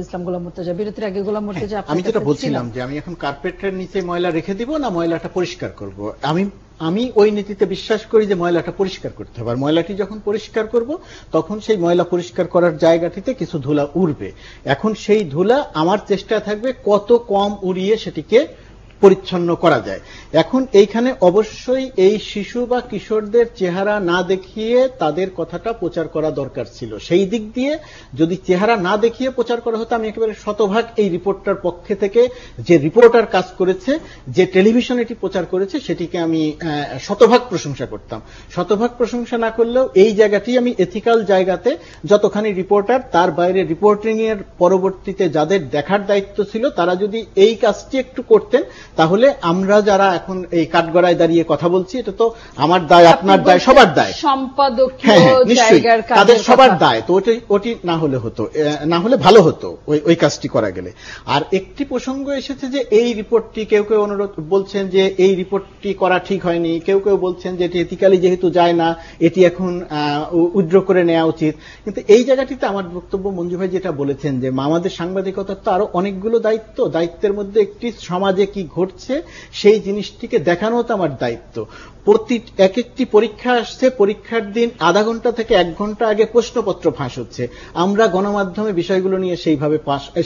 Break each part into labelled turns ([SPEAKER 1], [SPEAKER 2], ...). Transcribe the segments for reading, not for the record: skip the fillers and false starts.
[SPEAKER 1] ইসলাম গোলাম মুর্তজা বিরতির আগে গোলাম মুর্তজা
[SPEAKER 2] আমি যেটা বলছিলাম যে আমি এখন কার্পেটের নিচে ময়লা রেখে দিব না ময়লাটা পরিষ্কার করব। আমি ওই নীতিতে বিশ্বাস করি যে ময়লাটা পরিষ্কার করতে হবে, আর ময়লাটি যখন পরিষ্কার করব তখন সেই ময়লা পরিষ্কার করার জায়গাটিতে কিছু ধুলা উড়বে। এখন সেই ধুলা আমার চেষ্টা থাকবে কত কম উড়িয়ে সেটিকে পরিচ্ছন্ন করা যায়। এখন এইখানে অবশ্যই এই শিশু বা কিশোরদের চেহারা না দেখিয়ে তাদের কথাটা প্রচার করা দরকার ছিল। সেই দিক দিয়ে যদি চেহারা না দেখিয়ে প্রচার করা হতো, আমি একেবারে শতভাগ এই রিপোর্টটার পক্ষে থেকে, যে রিপোর্টার কাজ করেছে, যে টেলিভিশন এটি প্রচার করেছে, সেটিকে আমি শতভাগ প্রশংসা করতাম। শতভাগ প্রশংসা না করলেও এই জায়গাটি আমি এথিক্যাল জায়গাতে যতখানি রিপোর্টার, তার বাইরে রিপোর্টিং এর পরবর্তীতে যাদের দেখার দায়িত্ব ছিল, তারা যদি এই কাজটি একটু করতেন, তাহলে আমরা যারা এখন এই কাঠগড়ায় দাঁড়িয়ে কথা বলছি, এটা তো আমার দায়, আপনার দায়, সবার দায়,
[SPEAKER 1] সম্পাদকীয় জায়গার কাজ,
[SPEAKER 2] তাদের সবার দায়। তো ওটি না হলে হতো, না হলে ভালো হতো ওই কাজটি করা গেলে। আর একটি প্রসঙ্গ এসেছে যে এই রিপোর্টটি, কেউ কেউ অনুরোধ বলছেন যে এই রিপোর্টটি করা ঠিক হয়নি, কেউ কেউ বলছেন যে এটি এথিক্যালি যেহেতু যায় না, এটি এখন উইথড্র করে নেওয়া উচিত। কিন্তু এই জায়গাটিতে আমার বক্তব্য, মঞ্জু ভাই যেটা বলেছেন যে আমাদের সাংবাদিকতার তো আরো অনেকগুলো দায়িত্বের মধ্যে একটি সমাজে কি ঘটছে সেই জিনিসটিকে দেখানো তো আমার দায়িত্ব। এক একটি পরীক্ষা আসছে, পরীক্ষার দিন আধা ঘন্টা থেকে 1 ঘন্টা আগে প্রশ্নপত্র ফাঁস হচ্ছে। আমরা গণমাধ্যমে বিষয়গুলো নিয়ে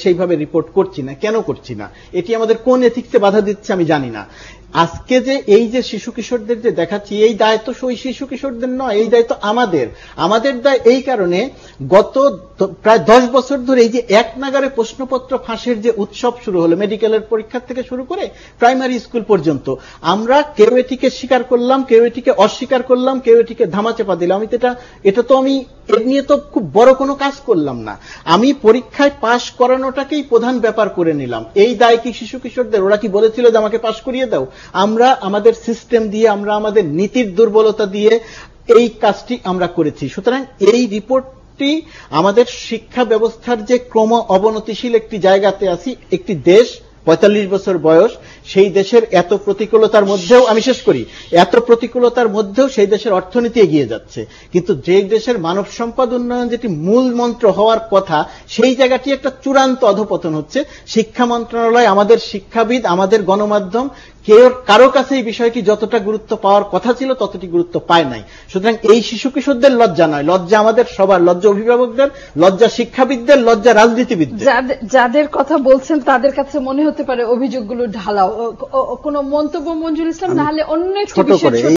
[SPEAKER 2] সেইভাবে রিপোর্ট করছি না। কেন করছি না? এটি আমাদের কোন এথিক্সে বাধা দিচ্ছে আমি জানি না। আজকে যে এই যে শিশু কিশোরদের যে দেখাচ্ছি, এই দায়িত্ব ওই শিশু কিশোরদের নয়, এই দায়িত্ব আমাদের দায়। এই কারণে গত প্রায় 10 বছর ধরে এই যে এক নাগারে প্রশ্নপত্র ফাঁসের যে উৎসব শুরু হলো, মেডিকেলের পরীক্ষা থেকে শুরু করে প্রাইমারি স্কুল পর্যন্ত, আমরা কেউ এটিকে স্বীকার করলাম, কেউ এটিকে অস্বীকার করলাম, কেউ এটিকে ধামাচাপা দিলাম। এটা তো আমি এর নিয়ে তো খুব বড় কোনো কাজ করলাম না। আমি পরীক্ষায় পাশ করানোটাকেই প্রধান ব্যাপার করে নিলাম। এই দায় কি শিশু কিশোরদের? ওরা কি বলেছিল যে আমাকে পাশ করিয়ে দাও? আমরা আমাদের সিস্টেম দিয়ে, আমরা আমাদের নীতির দুর্বলতা দিয়ে এই কাজটি আমরা করেছি। সুতরাং এই রিপোর্টটি আমাদের শিক্ষা ব্যবস্থার যে ক্রম অবনতিশীল একটি জায়গাতে আছি, একটি দেশ 45 বছর বয়স, সেই দেশের এত প্রতিকূলতার মধ্যেও, আমি শেষ করি, এত প্রতিকূলতার মধ্যেও সেই দেশের অর্থনীতি এগিয়ে যাচ্ছে। কিন্তু যে দেশের মানব সম্পদ উন্নয়ন যেটি মূল মন্ত্র হওয়ার কথা, সেই জায়গাটি একটা চূড়ান্ত অধপতন হচ্ছে। শিক্ষা মন্ত্রণালয়, আমাদের শিক্ষাবিদ, আমাদের গণমাধ্যম, কারো কাছে এই বিষয়টি যতটা গুরুত্ব পাওয়ার কথা ছিল ততটি গুরুত্ব পায় নাই। সুতরাং এই শিশু কিশোরদের লজ্জা নয়, লজ্জা আমাদের সবার, লজ্জা অভিভাবকদের, লজ্জা শিক্ষাবিদদের, লজ্জা রাজনীতিবিদদের।
[SPEAKER 1] যাদের কথা বলছেন তাদের কাছে মনে হতে পারে অভিযোগগুলো ঢালাও। কোন মন্তব্য মঞ্জুর ইসলাম, না হলে অন্য একটি বিষয়